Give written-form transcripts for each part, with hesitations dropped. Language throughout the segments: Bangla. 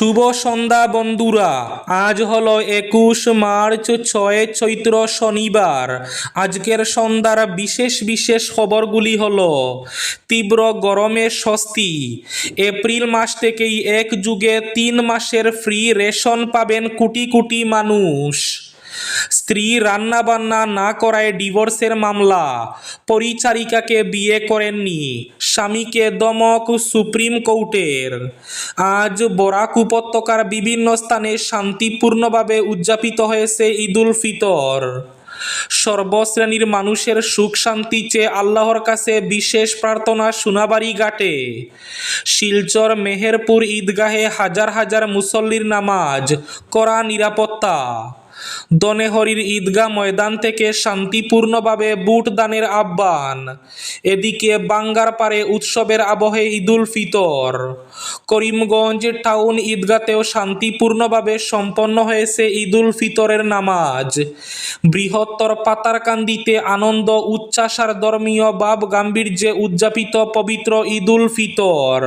শুভ সন্ধ্যা বন্ধুরা। আজ হলো 21 মার্চ, 6 চৈত্র, শনিবার। আজকের সন্ধ্যার বিশেষ বিশেষ খবরগুলি হলো: তীব্র গরমে স্বস্তি। এপ্রিল মাস থেকেই এক যুগে 3 মাসের ফ্রি রেশন পাবেন কোটি কোটি মানুষ। স্ত্রী রান্না বান্না না করায় ডিভোর্সের মামলা। পরিচারিকাকে বিয়ে করেননি, স্বামীকে দমক সুপ্রিম কোর্টের। আজ বরাক উপত্যকার বিভিন্ন স্থানে শান্তিপূর্ণভাবে উদযাপিত হয়েছে ঈদুল ফিতর। সর্বশ্রেণীর মানুষের সুখ শান্তি চেয়ে আল্লাহর কাছে বিশেষ প্রার্থনা সোনাবাড়ি ঘাটে। শিলচর মেহেরপুর ঈদগাহে হাজার হাজার মুসল্লির নামাজ, কড়া নিরাপত্তা। দনেহরির ঈদগাহ ময়দান থেকে শান্তিপূর্ণভাবে বুট দানের আহ্বান। এদিকে বাঙ্গারপাড়ে উৎসবের আবহে ঈদুল ফিতর। করিমগঞ্জ টাউন ঈদগাতেও শান্তিপূর্ণভাবে সম্পন্ন হয়েছে ঈদুল ফিতরের নামাজ। বৃহত্তর পাতারকান্দিতে আনন্দ উচ্ছ্বাসার ধর্মীয় ভাব গাম্ভীর্যে উদযাপিত পবিত্র ঈদুল ফিতর।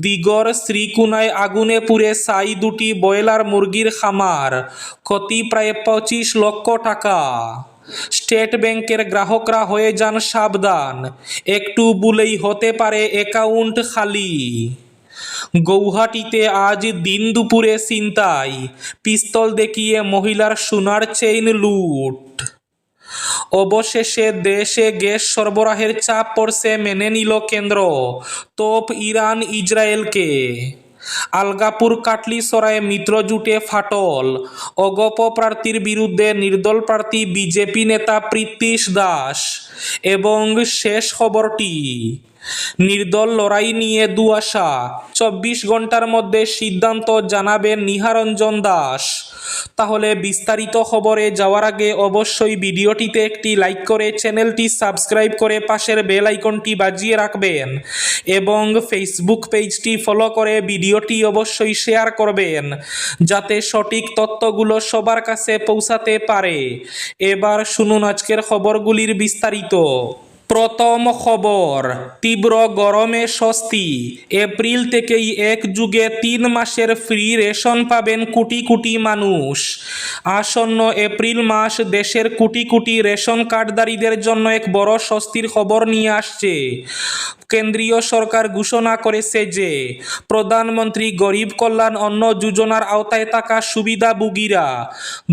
দিগর শ্রীকুনায় আগুনে পুড়ে ছাই 2টি ব্রয়লার মুরগির খামার, ক্ষতি প্রায় 25 লক্ষ টাকা। স্টেট ব্যাংকের গ্রাহকরা হয়ে যান সাবধান, একটু ভুলেই হতে পারে অ্যাকাউন্ট খালি। গৌহাটিতে আজ দিন দুপুরে ছিনতাই, পিস্তল দেখিয়ে মহিলার সোনার চেইন লুট। অবশেষে দেশে গ্যাস সরবরাহের চাপ পড়ছে, মেনে নিল কেন্দ্র। তোপ ইরান ইসরায়েলকে। আলগাপুর কাটলিছড়ায় মিত্রজোটে ফাটল, অগপ প্রার্থীর বিরুদ্ধে নির্দল প্রার্থী বিজেপি নেতা প্রীতিশ দাস। এবং শেষ খবরটি, নির্দল লড়াই নিয়ে দুয়াশা, 24 ঘন্টার মধ্যে সিদ্ধান্ত জানাবেন নিহারঞ্জন দাস। তাহলে বিস্তারিত খবরে যাওয়ার আগে অবশ্যই ভিডিওটিতে একটি লাইক করে চ্যানেলটি সাবস্ক্রাইব করে পাশের বেল আইকনটি বাজিয়ে রাখবেন এবং ফেসবুক পেজটি ফলো করে ভিডিওটি অবশ্যই শেয়ার করবেন, যাতে সঠিক তথ্যগুলো সবার কাছে পৌঁছাতে পারে। এবার শুনুন আজকের খবরগুলির বিস্তারিত। প্রথম খবর, তীব্র গরমে স্বস্তি। এপ্রিল থেকেই এক যুগে 3 মাসের ফ্রি রেশন পাবেন কোটি কোটি মানুষ। আসন্ন এপ্রিল মাস দেশের কোটি কোটি রেশন কার্ডধারীদের জন্য এক বড় স্বস্তির খবর নিয়ে আসছে। কেন্দ্রীয় সরকার ঘোষণা করেছে যে প্রধানমন্ত্রী গরিব কল্যাণ অন্ন যোজনার আওতায় থাকা সুবিধাভোগীরা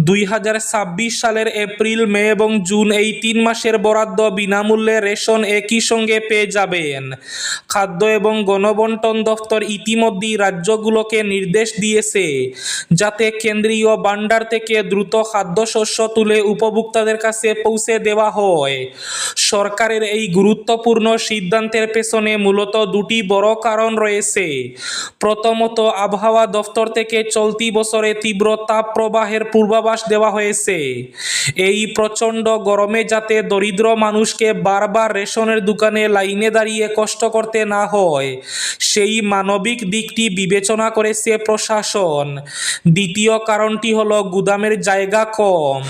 2026 সালের এপ্রিল, মে এবং জুন এই 3 মাসের বরাদ্দ বিনামূল্যে রেশন একই সঙ্গে পেয়ে যাবেন। খাদ্য এবং গণবণ্টন দফতর ইতিমধ্যেই রাজ্যগুলোকে নির্দেশ দিয়েছে যাতে কেন্দ্রীয় ভাণ্ডার থেকে দ্রুত খাদ্যশস্য তুলে উপভোক্তাদের কাছে পৌঁছে দেওয়া হয়। সরকারের এই গুরুত্বপূর্ণ সিদ্ধান্তের পেছনে মূলত 2টি বড় কারণ রয়েছে। প্রথমত, আবহাওয়া দফতর থেকে চলতি বছরে তীব্র তাপপ্রবাহের পূর্বাভাস দেওয়া হয়েছে। এই প্রচণ্ড গরমে যাতে দরিদ্র মানুষকে বারবার রেশনের দোকানে লাইনে দাঁড়িয়ে কষ্ট করতে না হয়, সেই মানবিক দিকটি বিবেচনা করেছে প্রশাসন। দ্বিতীয় কারণটি হলো গুদামের জায়গা কম।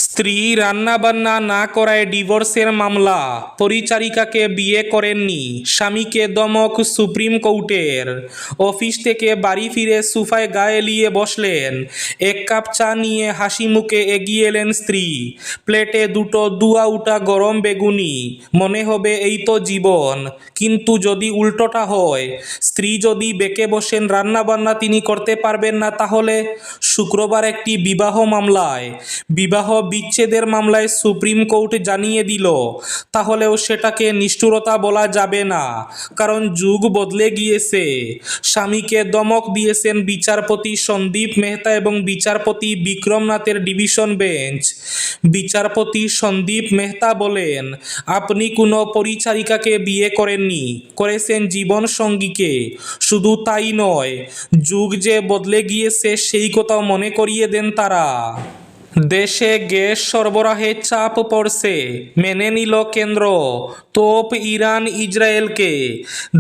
স্ত্রী রান্না বান্না না করায় ডিভোর্সের মামলা। পরিচারিকাকে বিয়ে করেননি, স্বামীকে দমক সুপ্রিম কোর্টের। অফিস থেকে বাড়ি ফিরে সোফায় গা এলিয়ে বসলেন, 1 কাপ চা নিয়ে হাসি মুখে এগিয়ে এলেন স্ত্রী। প্লেটে 2টো ধোয়া উঠা গরম বেগুনি। মনে হবে এই তো জীবন। কিন্তু যদি উল্টোটা হয়, স্ত্রী যদি বেঁকে বসেন, রান্না বান্না তিনি করতে পারবেন না, তাহলে? শুক্রবার একটি বিবাহ মামলায়, বিবাহ বিচ্ছেদের মামলায় সুপ্রিম কোর্ট জানিয়ে দিল, তাহলেও সেটাকে নিষ্ঠুরতা বলা যাবে না, কারণ যুগ বদলে গিয়েছে। স্বামীকে দমক দিয়েছেন বিচারপতি সন্দীপ মেহতা এবং বিচারপতি বিক্রম নাথের ডিভিশন বেঞ্চ। বিচারপতি সন্দীপ মেহতা বলেন, আপনি কোনো পরিচারিকাকে বিয়ে করেননি, করেছেন জীবন সঙ্গীকে। শুধু তাই নয়, যুগ যে বদলে গিয়েছে সেই কথাও মনে করিয়ে দেন তারা। দেশে গ্যাস সরবরাহে চাপ পড়ছে, মেনে নিল কেন্দ্র। তোপ ইরান ইসরায়েলকে।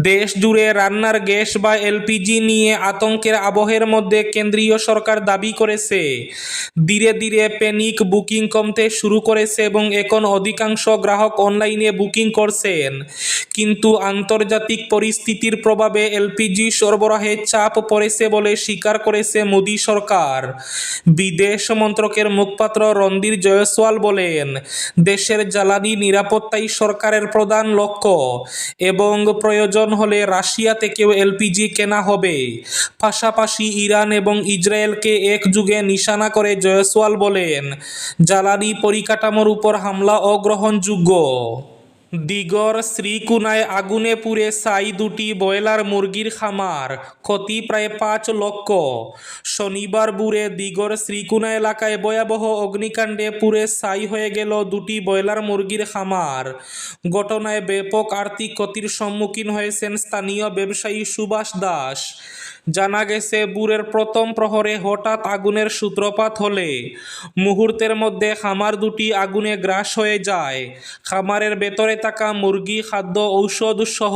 দেশ জুড়ে রান্নার গ্যাস বা এলপিজি নিয়ে আতঙ্কের আবহের মধ্যে কেন্দ্রীয় সরকার দাবি করেছে ধীরে ধীরে প্যানিক বুকিং কমতে শুরু করেছে এবং এখন অধিকাংশ গ্রাহক অনলাইনে বুকিং করছেন। কিন্তু আন্তর্জাতিক পরিস্থিতির প্রভাবে এলপিজি সরবরাহে চাপ পড়েছে বলে স্বীকার করেছে মোদী সরকার। বিদেশ মন্ত্রকের মুখপাত্র রণধীর জয়সওয়াল বলেন, দেশের জ্বালানি নিরাপত্তাই সরকারের প্রধান লক্ষ্য এবং প্রয়োজন হলে রাশিয়া থেকেও এলপিজি কেনা হবে। পাশাপাশি ইরান এবং ইসরায়েলকে একযোগে নিশানা করে জয়সওয়াল বলেন, জ্বালানি পরিকাঠামোর উপর হামলা অগ্রহণযোগ্য। দিগর শ্রীকুনায় আগুনে পুড়ে ছাই দুটি ব্রয়লার মুরগির খামার, ক্ষতি প্রায় 5 লক্ষ। শনিবার ভোরে দিগর শ্রীকুনা এলাকায় ভয়াবহ অগ্নিকাণ্ডে পুড়ে ছাই হয়ে গেল দুটি ব্রয়লার মুরগির খামার। ঘটনায় ব্যাপক আর্থিক ক্ষতির সম্মুখীন হয়েছেন স্থানীয় ব্যবসায়ী সুভাষ দাস। জানা গেছে, ভোরের প্রথম প্রহরে হঠাৎ আগুনের সূত্রপাত হলে মুহূর্তের মধ্যে খামার দুটি আগুনে গ্রাস হয়ে যায়। খামারের ভেতরে থাকা মুরগি, খাদ্য, ঔষধ সহ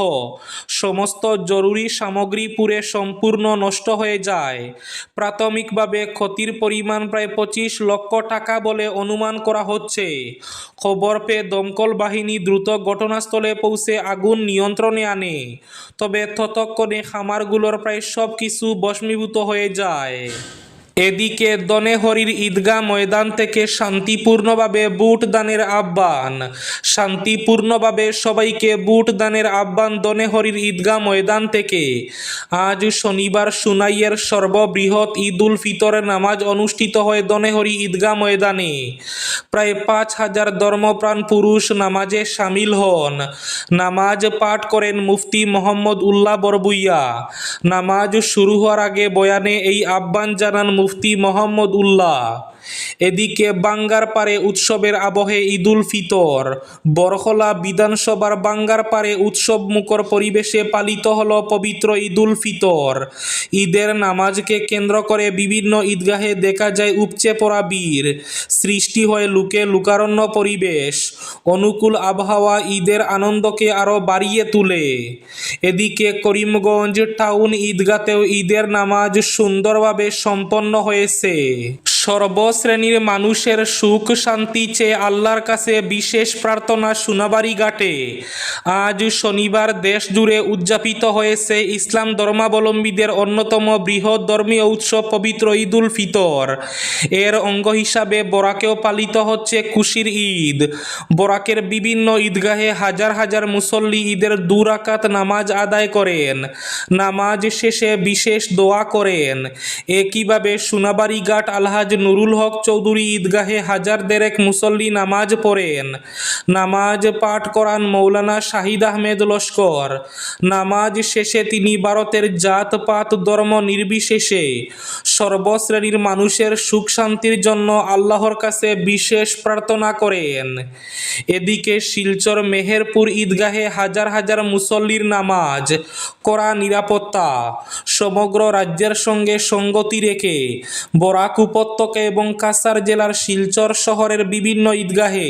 সমস্ত জরুরি সামগ্রী পুড়ে সম্পূর্ণ নষ্ট হয়ে যায়। প্রাথমিকভাবে ক্ষতির পরিমাণ প্রায় 25 লক্ষ টাকা বলে অনুমান করা হচ্ছে। খবর পেয়ে দমকল বাহিনী দ্রুত ঘটনাস্থলে পৌঁছে আগুন নিয়ন্ত্রণে আনে, তবে ততক্ষণে খামারগুলোর প্রায় সব কিছু ভস্মীভূত হয়ে যায়। এদিকে দনেহরির ঈদগাহ ময়দান থেকে শান্তিপূর্ণভাবে ভোট দানের আহ্বান। শান্তিপূর্ণভাবে সবাইকে ভোট দানের আহ্বান দনেহরির ঈদগাহ ময়দান থেকে। আজ শনিবার সুনাইয়ের সর্ববৃহৎ ঈদ উল ফিতরের নামাজ অনুষ্ঠিত হয় দনেহরি ঈদগাহ ময়দানে। প্রায় 5,000 ধর্মপ্রাণ পুরুষ নামাজে সামিল হন। নামাজ পাঠ করেন মুফতি মোহাম্মদ উল্লাহ বরবুইয়া। নামাজ শুরু হওয়ার আগে বয়ানে এই আহ্বান জানান মুফতি মোহাম্মদ উল্লাহ। এদিকে বাঙ্গারপাড়ে উৎসবের আবহে ঈদ উল ফিতর। বরখলা বিধানসভার বাঙ্গারপাড়ে উৎসব মুখর পরিবেশে পালিত হল পবিত্র ঈদ উল ফিতর। ঈদের নামাজকে কেন্দ্র করে বিভিন্ন ঈদগাহে দেখা যায় উপচে পড়া ভিড়। সৃষ্টি হয় লোকে লোকারণ্য পরিবেশ। অনুকূল আবহাওয়া ঈদের আনন্দকে আরও বাড়িয়ে তোলে। এদিকে করিমগঞ্জ টাউন ঈদগাতেও ঈদের নামাজ সুন্দরভাবে সম্পন্ন হয়েছে। সর্বশ্রেণীর মানুষের সুখ শান্তি চেয়ে আল্লাহর কাছে বিশেষ প্রার্থনা সোনাবাড়ি ঘাটে। আজ শনিবার দেশ জুড়ে উদযাপিত হয়েছে ইসলাম ধর্মাবলম্বীদের অন্যতম বৃহৎ ধর্মীয় উৎসব পবিত্র ঈদ উল ফিতর। এর অঙ্গ হিসাবে বরাকেও পালিত হচ্ছে খুশির ঈদ। বরাকের বিভিন্ন ঈদগাহে হাজার হাজার মুসল্লি ঈদের 2 রাকাত নামাজ আদায় করেন। নামাজ শেষে বিশেষ দোয়া করেন। একইভাবে সোনাবাড়ি ঘাট আলহাজ নুরুল হক চৌধুরী ঈদগাহে হাজার দেড়েক মুসল্লি নামাজ পড়েন। নামাজ পাঠ করান মৌলানা শাহিদ আহমেদ লস্কর। নামাজ শেষে তিনি ভারতের জাত পাত ধর্ম নির্বিশেষে সর্বশ্রেণীর মানুষের সুখ শান্তির জন্য আল্লাহর কাছে বিশেষ প্রার্থনা করেন। এদিকে শিলচর মেহেরপুর ঈদগাহে হাজার হাজার মুসল্লির নামাজ, কড়া নিরাপত্তা। সমগ্র রাজ্যের সঙ্গে সঙ্গতি রেখে বরাক উপত্যকা এবং কাছাড় জেলার শিলচর শহরের বিভিন্ন ঈদগাহে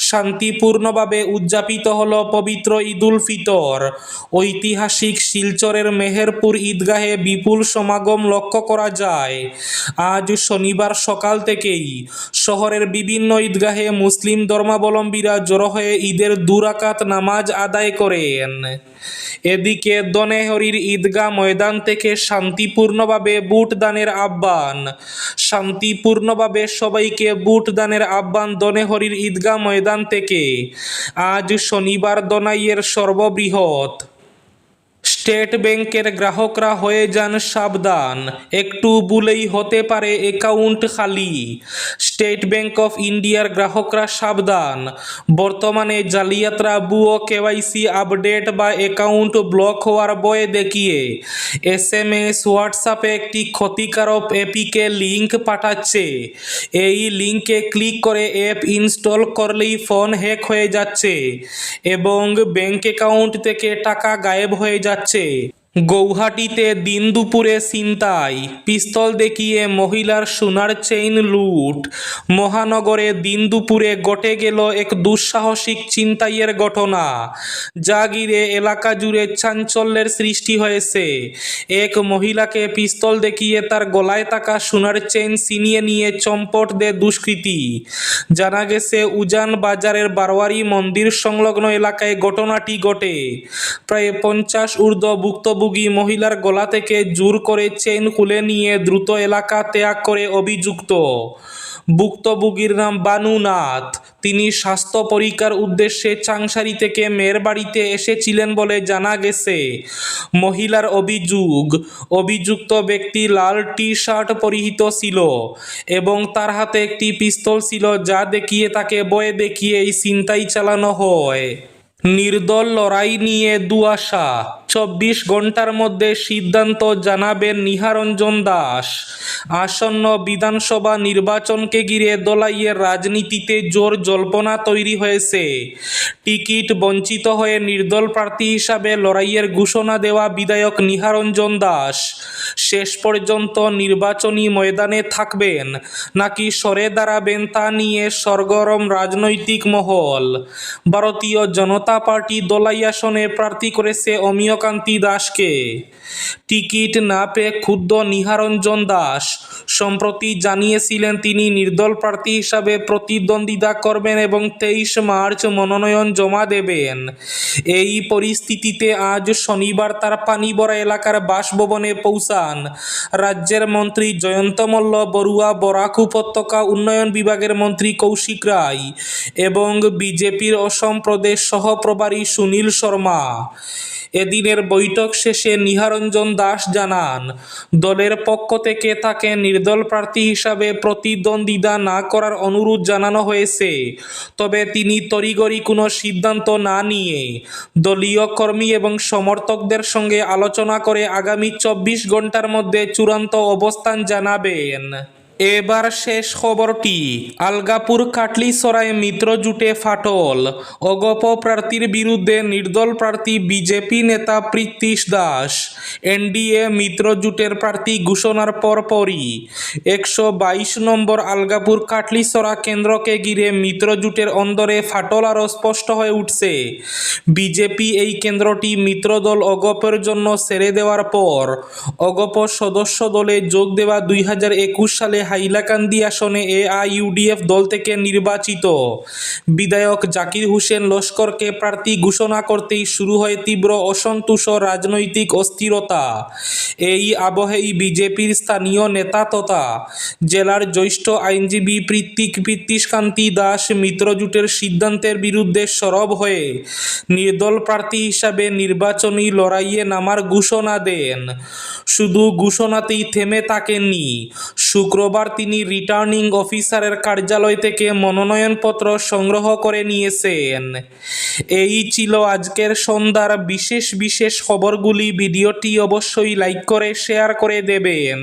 শান্তিপূর্ণভাবে উদযাপিত হল পবিত্র ঈদ উল ফিতর। ঐতিহাসিক শিলচরের মেহেরপুর ঈদগাহে বিপুল সমাগম লক্ষ্য করা যায়। আজ শনিবার সকাল থেকেই শহরের বিভিন্ন ঈদগাহে মুসলিম ধর্মাবলম্বীরা জড়ো হয়ে ঈদের 2 রাকাত নামাজ আদায় করেন। এদিকে দনেহরির ঈদগাহ ময়দান থেকে শান্তিপূর্ণভাবে ভোট দানের আহ্বান। শান্তিপূর্ণভাবে সবাইকে ভোট দানের আহ্বান দনেহরির ঈদগাহ ময়দান থেকে। আজ শনিবার দনাইয়ের সর্ববৃহৎ স্টেট ব্যাংকের গ্রাহকরা হয়ে যান সাবধান, একটু ভুলেই হতে পারে অ্যাকাউন্ট খালি। স্টেট ব্যাংক অফ ইন্ডিয়ার গ্রাহকরা সাবধান, বর্তমানে জালিয়াতরা ভুয়ো কেওয়াইসি আপডেট বা অ্যাকাউন্ট ব্লক হওয়ার ভয় দেখিয়ে SMS, হোয়াটসঅ্যাপে একটি ক্ষতিকারক এপিকে লিঙ্ক পাঠাচ্ছে। এই লিঙ্কে ক্লিক করে অ্যাপ ইনস্টল করলেই ফোন হ্যাক হয়ে যাচ্ছে এবং ব্যাংক অ্যাকাউন্ট থেকে টাকা গায়েব হয়ে যাচ্ছে। গৌহাটিতে দিন দুপুরে ছিনতাই, পিস্তল দেখিয়ে মহিলার সোনার চেইন লুট। মহানগরে দিন দুপুরে ঘটে গেল এক দুঃসাহসিক ছিনতাইয়ের ঘটনা, যা ঘিরে এলাকা জুড়ে চাঞ্চল্যের সৃষ্টি হয়েছে। এক মহিলাকে পিস্তল দেখিয়ে তার গলায় থাকা সোনার চেইন ছিনিয়ে নিয়ে চম্পট দেয় দুষ্কৃতী। জানা গেছে, উজান বাজারের বারোয়ারি মন্দির সংলগ্ন এলাকায় ঘটনাটি ঘটে। প্রায় 50 ঊর্ধ্ব ভুক্তভোগী মহিলার গলা থেকে জোর করে চেইন খুলে নিয়ে দ্রুত এলাকা ত্যাগ করে অভিযুক্ত। ভুক্তভোগীর নাম বানু নাথ। তিনি স্বাস্থ্য পরীক্ষার উদ্দেশ্যে চাংসারি থেকে মেয়ের বাড়িতে এসেছিলেন বলে জানা গেছে। মহিলার অভিযুক্ত ব্যক্তি লাল টি শার্ট পরিহিত ছিল এবং তার হাতে একটি পিস্তল ছিল, যা দেখিয়ে তাকে ভয় দেখিয়ে এই ছিনতাই চালানো হয়। নির্দল লড়াই নিয়ে দুআশা, 24 ঘন্টার মধ্যে সিদ্ধান্ত জানাবেন নিহারঞ্জন দাস। আসন্ন বিধানসভা নির্বাচনকে ঘিরে দলাইয়ের রাজনীতিতে জোর জল্পনা তৈরি হয়েছে। টিকিট বঞ্চিত হয়ে নির্দল প্রার্থী হিসাবে লড়াইয়ের ঘোষণা দেওয়া বিধায়ক নিহারঞ্জন দাস শেষ পর্যন্ত নির্বাচনী ময়দানে থাকবেন নাকি সরে দাঁড়াবেন তা নিয়ে সরগরম রাজনৈতিক মহল। ভারতীয় জনতা পার্টি দলাই আসনে প্রার্থী করেছে অমিয়কান্তি দাসকে। টিকিট না পেয়ে ক্ষুব্ধ নিহারঞ্জন দাস সম্প্রতি জানিয়েছিলেন তিনি নির্দল প্রার্থী হিসাবে প্রতিদ্বন্দ্বিতা করবেন এবং 23 মার্চ মনোনয়ন জমা দেবেন। এই পরিস্থিতিতে আজ শনিবার তার পানিবড়া এলাকার বাসভবনে পৌঁছান রাজ্যের মন্ত্রী জয়ন্ত মল্ল বড়ুয়া, বরাক উপত্যকা উন্নয়ন বিভাগের মন্ত্রী কৌশিক রায় এবং বিজেপির অসম প্রদেশ সহপ্রভারী সুনীল শর্মা। এদিনের বৈঠক শেষে নিহারঞ্জন দাস জানান, দলের পক্ষ থেকে তাকে নির্দল প্রার্থী হিসাবে প্রতিদ্বন্দ্বিতা না করার অনুরোধ জানানো হয়েছে। তবে তিনি তড়িঘড়ি কোনো সিদ্ধান্ত না নিয়ে দলীয় কর্মী এবং সমর্থকদের সঙ্গে আলোচনা করে আগামী 24 ঘন্টার মধ্যে চূড়ান্ত অবস্থান জানাবেন। এবার শেষ খবরটি, আলগাপুর কাটলিছড়ায় মিত্রজোটে ফাটল। অগপ প্রার্থীর বিরুদ্ধে নির্দল প্রার্থী বিজেপি নেতা প্রীতিশ দাস। এনডিএ মিত্রজোটের প্রার্থী ঘোষণার পরপরই 122 নম্বর আলগাপুর কাটলিছড়া কেন্দ্রকে ঘিরে মিত্রজোটের অন্দরে ফাটল আরও স্পষ্ট হয়ে উঠছে। বিজেপি এই কেন্দ্রটি মিত্রদল অগপের জন্য ছেড়ে দেওয়ার পর অগপ সদস্য দলে যোগ দেওয়া 2021 সালে হাইলাকান্দি আসনে AIUDF দল থেকে নির্বাচিত বিধায়ক জাকির হোসেন লস্করকে প্রার্থী ঘোষণা করতেই শুরু হয় তীব্র অসন্তোষ ও রাজনৈতিক অস্থিরতা। এই আবহেই বিজেপির স্থানীয় নেতা তথা জেলার জ্যেষ্ঠ আইনজীবী প্রীতিশকান্তি দাস মিত্রজোটের সিদ্ধান্তের বিরুদ্ধে সরব হয়ে নির্দল প্রার্থী হিসাবে নির্বাচনী লড়াইয়ে নামার ঘোষণা দেন। শুধু ঘোষণাতেই থেমে থাকেননি, শুক্রবার তিনি রিটার্নিং অফিসারের কার্যালয় থেকে মনোনয়নপত্র সংগ্রহ করে নিয়েছেন। এই ছিল আজকের সন্ধ্যার বিশেষ খবরগুলি। ভিডিওটি অবশ্যই লাইক করে শেয়ার করে দেবেন।